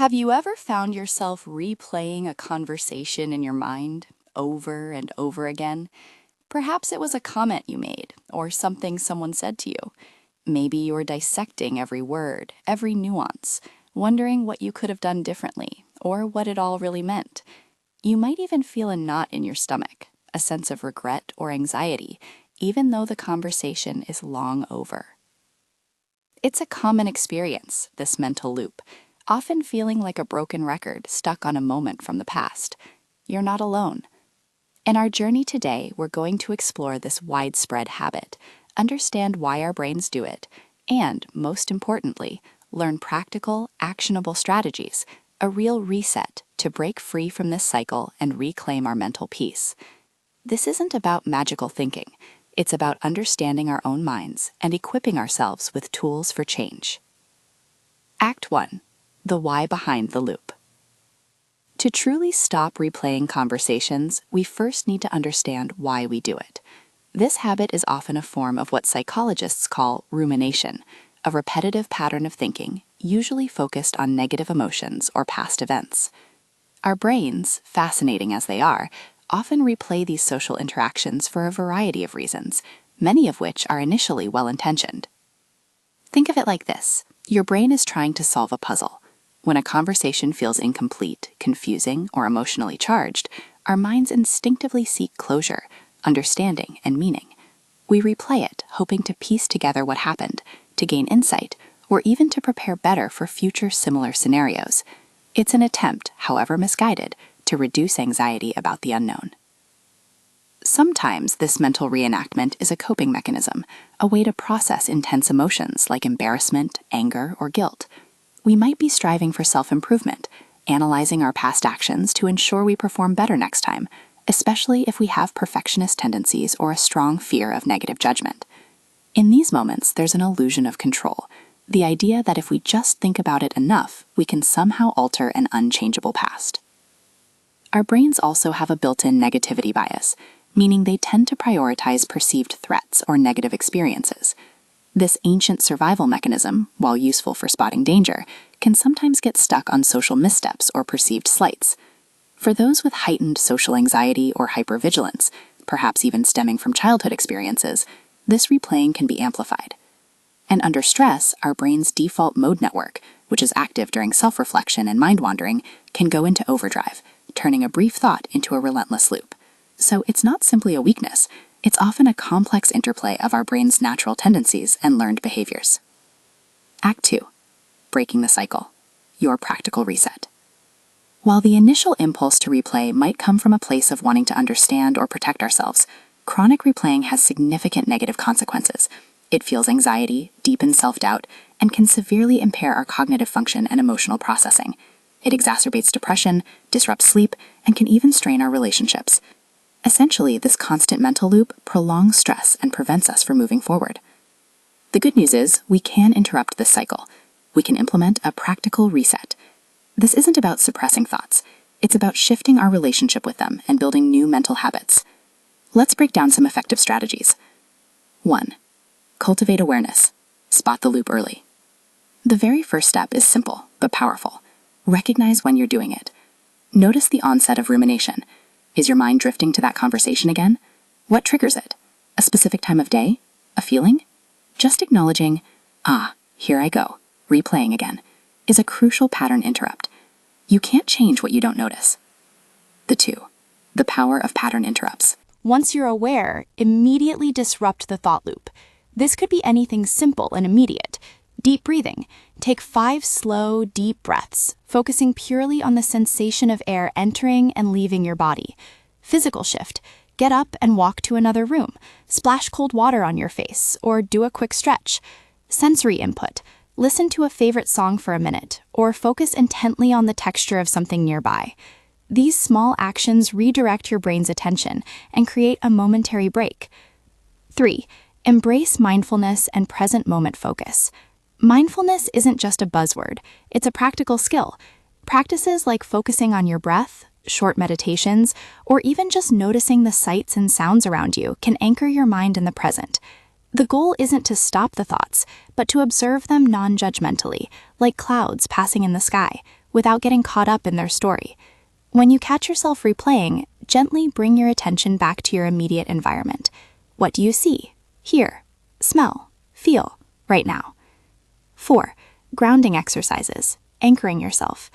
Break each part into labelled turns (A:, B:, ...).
A: Have you ever found yourself replaying a conversation in your mind over and over again? Perhaps it was a comment you made or something someone said to you. Maybe you're dissecting every word, every nuance, wondering what you could have done differently or what it all really meant. You might even feel a knot in your stomach, a sense of regret or anxiety, even though the conversation is long over. It's a common experience, this mental loop, often feeling like a broken record stuck on a moment from the past. You're not alone. In our journey today, we're going to explore this widespread habit, understand why our brains do it, and, most importantly, learn practical, actionable strategies, a real reset to break free from this cycle and reclaim our mental peace. This isn't about magical thinking. It's about understanding our own minds and equipping ourselves with tools for change. Act 1. The why behind the loop. To truly stop replaying conversations, we first need to understand why we do it. This habit is often a form of what psychologists call rumination, a repetitive pattern of thinking, usually focused on negative emotions or past events. Our brains, fascinating as they are, often replay these social interactions for a variety of reasons, many of which are initially well-intentioned. Think of it like this. Your brain is trying to solve a puzzle. When a conversation feels incomplete, confusing, or emotionally charged, our minds instinctively seek closure, understanding, and meaning. We replay it, hoping to piece together what happened, to gain insight, or even to prepare better for future similar scenarios. It's an attempt, however misguided, to reduce anxiety about the unknown. Sometimes this mental reenactment is a coping mechanism, a way to process intense emotions like embarrassment, anger, or guilt. We might be striving for self-improvement, analyzing our past actions to ensure we perform better next time, especially if we have perfectionist tendencies or a strong fear of negative judgment. In these moments, there's an illusion of control, the idea that if we just think about it enough, we can somehow alter an unchangeable past. Our brains also have a built-in negativity bias, meaning they tend to prioritize perceived threats or negative experiences. This ancient survival mechanism, while useful for spotting danger, can sometimes get stuck on social missteps or perceived slights. For those with heightened social anxiety or hypervigilance, perhaps even stemming from childhood experiences, this replaying can be amplified. And under stress, our brain's default mode network, which is active during self-reflection and mind-wandering, can go into overdrive, turning a brief thought into a relentless loop. So it's not simply a weakness. It's often a complex interplay of our brain's natural tendencies and learned behaviors. Act 2. Breaking the cycle. Your practical reset. While the initial impulse to replay might come from a place of wanting to understand or protect ourselves, chronic replaying has significant negative consequences. It fuels anxiety, deepens self-doubt, and can severely impair our cognitive function and emotional processing. It exacerbates depression, disrupts sleep, and can even strain our relationships. Essentially, this constant mental loop prolongs stress and prevents us from moving forward. The good news is, we can interrupt this cycle. We can implement a practical reset. This isn't about suppressing thoughts. It's about shifting our relationship with them and building new mental habits. Let's break down some effective strategies. 1. Cultivate awareness. Spot the loop early. The very first step is simple, but powerful. Recognize when you're doing it. Notice the onset of rumination. Is your mind drifting to that conversation again? What triggers it? A specific time of day? A feeling? Just acknowledging, here I go, replaying again, is a crucial pattern interrupt. You can't change what you don't notice. 2. The power of pattern interrupts. Once you're aware, immediately disrupt the thought loop. This could be anything simple and immediate. Deep breathing. Take 5 slow, deep breaths, focusing purely on the sensation of air entering and leaving your body. Physical shift. Get up and walk to another room. Splash cold water on your face, or do a quick stretch. Sensory input. Listen to a favorite song for a minute, or focus intently on the texture of something nearby. These small actions redirect your brain's attention and create a momentary break. 3. Embrace mindfulness and present moment focus. Mindfulness isn't just a buzzword, it's a practical skill. Practices like focusing on your breath, short meditations, or even just noticing the sights and sounds around you can anchor your mind in the present. The goal isn't to stop the thoughts, but to observe them non-judgmentally, like clouds passing in the sky,
B: without getting caught up in their story. When you catch yourself replaying, gently bring your attention back to your immediate environment. What do you see, hear, smell, feel right now? 4. Grounding exercises, anchoring yourself.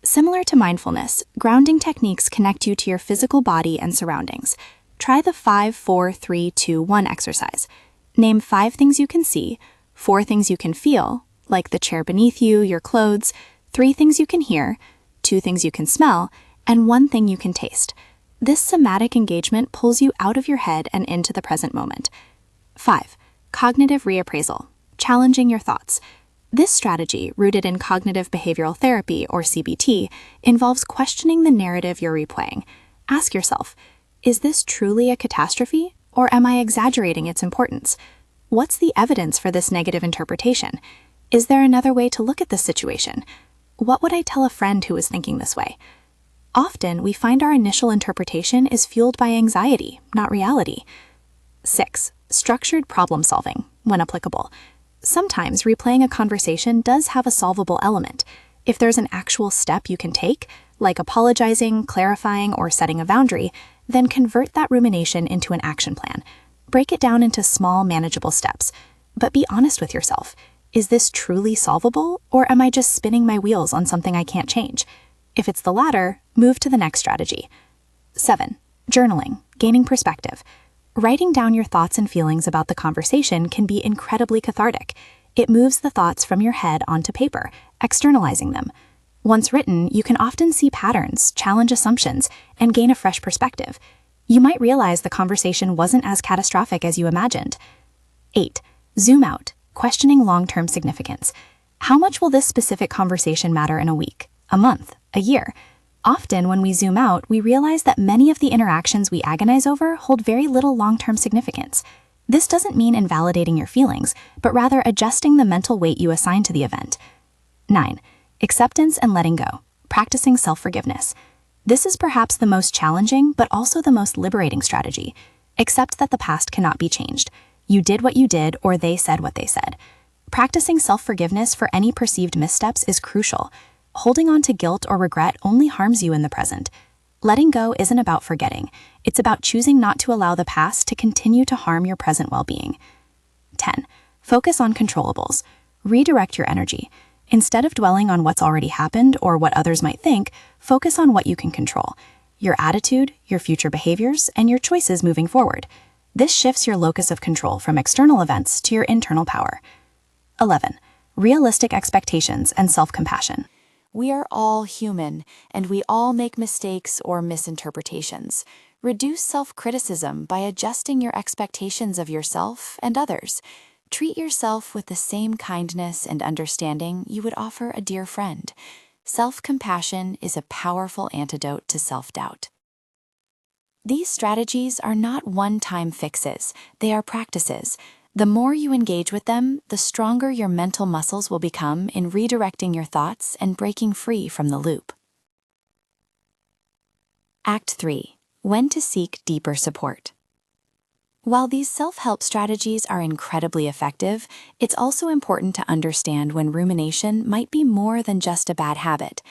B: Similar to mindfulness, grounding techniques connect you to your physical body and surroundings. Try the 5, 4, 3, 2, 1 exercise. Name 5 things you can see, 4 things you can feel, like the chair beneath you, your clothes, 3 things you can hear, 2 things you can smell, and 1 thing you can taste. This somatic engagement pulls you out of your head and into the present moment. 5. Cognitive reappraisal, challenging your thoughts. This strategy, rooted in cognitive behavioral therapy, or CBT, involves questioning the narrative you're replaying. Ask yourself, is this truly a catastrophe, or am I exaggerating its importance? What's the evidence for this negative interpretation? Is there another way to look at this situation? What would I tell a friend who was thinking this way? Often, we find our initial interpretation is fueled by anxiety, not reality. 6. Structured problem solving, when applicable. Sometimes replaying a conversation does have a solvable element. If there's an actual step you can take, like apologizing, clarifying, or setting a boundary, then convert that rumination into an action plan. Break it down into small, manageable steps. But be honest with yourself. Is this truly solvable, or am I just spinning my wheels on something I can't change? If it's the latter, move to the next strategy. 7. Journaling, gaining perspective. Writing down your thoughts and feelings about the conversation can be incredibly cathartic. It moves the thoughts from your head onto paper, externalizing them. Once written, you can often see patterns, challenge assumptions, and gain a fresh perspective. You might realize the conversation wasn't as catastrophic as you imagined. 8. Zoom out, questioning long-term significance. How much will this specific conversation matter in a week, a month, a year? Often, when we zoom out, we realize that many of the interactions we agonize over hold very little long-term significance. This doesn't mean invalidating your feelings, but rather adjusting the mental weight you assign to the event. 9. Acceptance and letting go, practicing self-forgiveness. This is perhaps the most challenging, but also the most liberating strategy. Accept that the past cannot be changed. You did what you did, or they said what they said. Practicing self-forgiveness for any perceived missteps is crucial. Holding on to guilt or regret only harms you in the present. Letting go isn't about forgetting. It's about choosing not to allow the past to continue to harm your present well-being. 10. Focus on controllables. Redirect your energy. Instead of dwelling on what's already happened or what others might think, focus on what you can control. Your attitude, your future behaviors, and your choices moving forward. This shifts your locus of control from external events to your internal power. 11. Realistic expectations and self-compassion.
A: We are all human, and we all make mistakes or misinterpretations. Reduce self-criticism by adjusting your expectations of yourself and others. Treat yourself with the same kindness and understanding you would offer a dear friend. Self-compassion is a powerful antidote to self-doubt. These strategies are not one-time fixes, they are practices. The more you engage with them, the stronger your mental muscles will become in redirecting your thoughts and breaking free from the loop. Act 3. When to seek deeper support. While these self-help strategies are incredibly effective, it's also important to understand when rumination might be more than just a bad habit.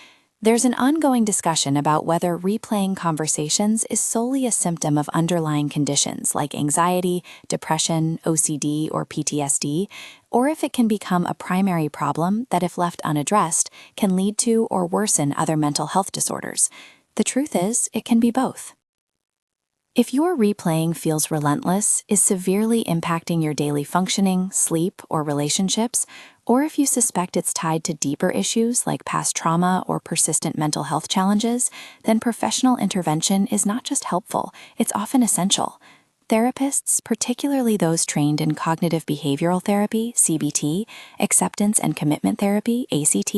A: There's an ongoing discussion about whether replaying conversations is solely a symptom of underlying conditions like anxiety, depression, OCD, or PTSD, or if it can become a primary problem that, if left unaddressed, can lead to or worsen other mental health disorders. The truth is, it can be both. If your replaying feels relentless, is severely impacting your daily functioning, sleep, or relationships, or if you suspect it's tied to deeper issues like past trauma or persistent mental health challenges, then professional intervention is not just helpful, it's often essential. Therapists, particularly those trained in cognitive behavioral therapy, CBT, acceptance and commitment therapy, ACT,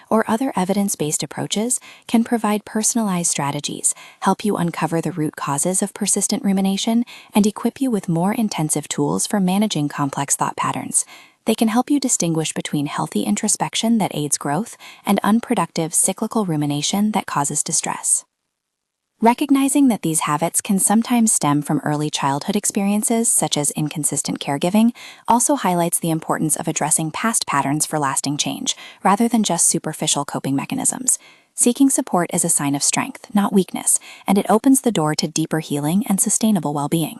A: or other evidence-based approaches, can provide personalized strategies, help you uncover the root causes of persistent rumination, and equip you with more intensive tools for managing complex thought patterns. They can help you distinguish between healthy introspection that aids growth and unproductive cyclical rumination that causes distress.
B: Recognizing that these habits can sometimes stem from early childhood experiences, such as inconsistent caregiving, also highlights the importance of addressing past patterns for lasting change, rather than just superficial coping mechanisms. Seeking support is a sign of strength, not weakness, and it opens the door to deeper healing and sustainable well-being.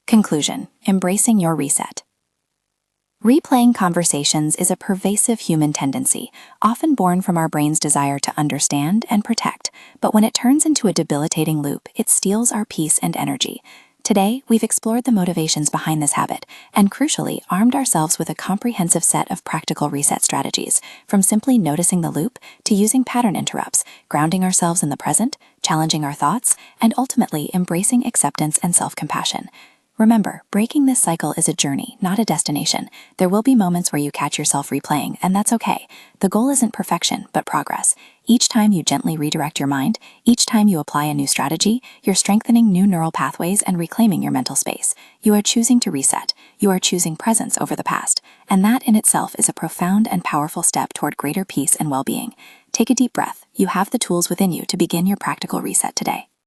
B: Conclusion: embracing your reset. Replaying conversations is a pervasive human tendency, often born from our brain's desire to understand and protect, but when it turns into a debilitating loop, it steals our peace and energy. Today, we've explored the motivations behind this habit and, crucially, armed ourselves with a comprehensive set of practical reset strategies, from simply noticing the loop to using pattern interrupts, grounding ourselves in the present, challenging our thoughts, and ultimately embracing acceptance and self-compassion. Remember, breaking this cycle is a journey, not a destination. There will be moments where you catch yourself replaying, and that's okay. The goal isn't perfection, but progress. Each time you gently redirect your mind, each time you apply a new strategy, you're strengthening new neural pathways and reclaiming your mental space. You are choosing to reset. You are choosing presence over the past. And that in itself is a profound and powerful step toward greater peace and well-being. Take a deep breath. You have the tools within you to begin your practical reset today.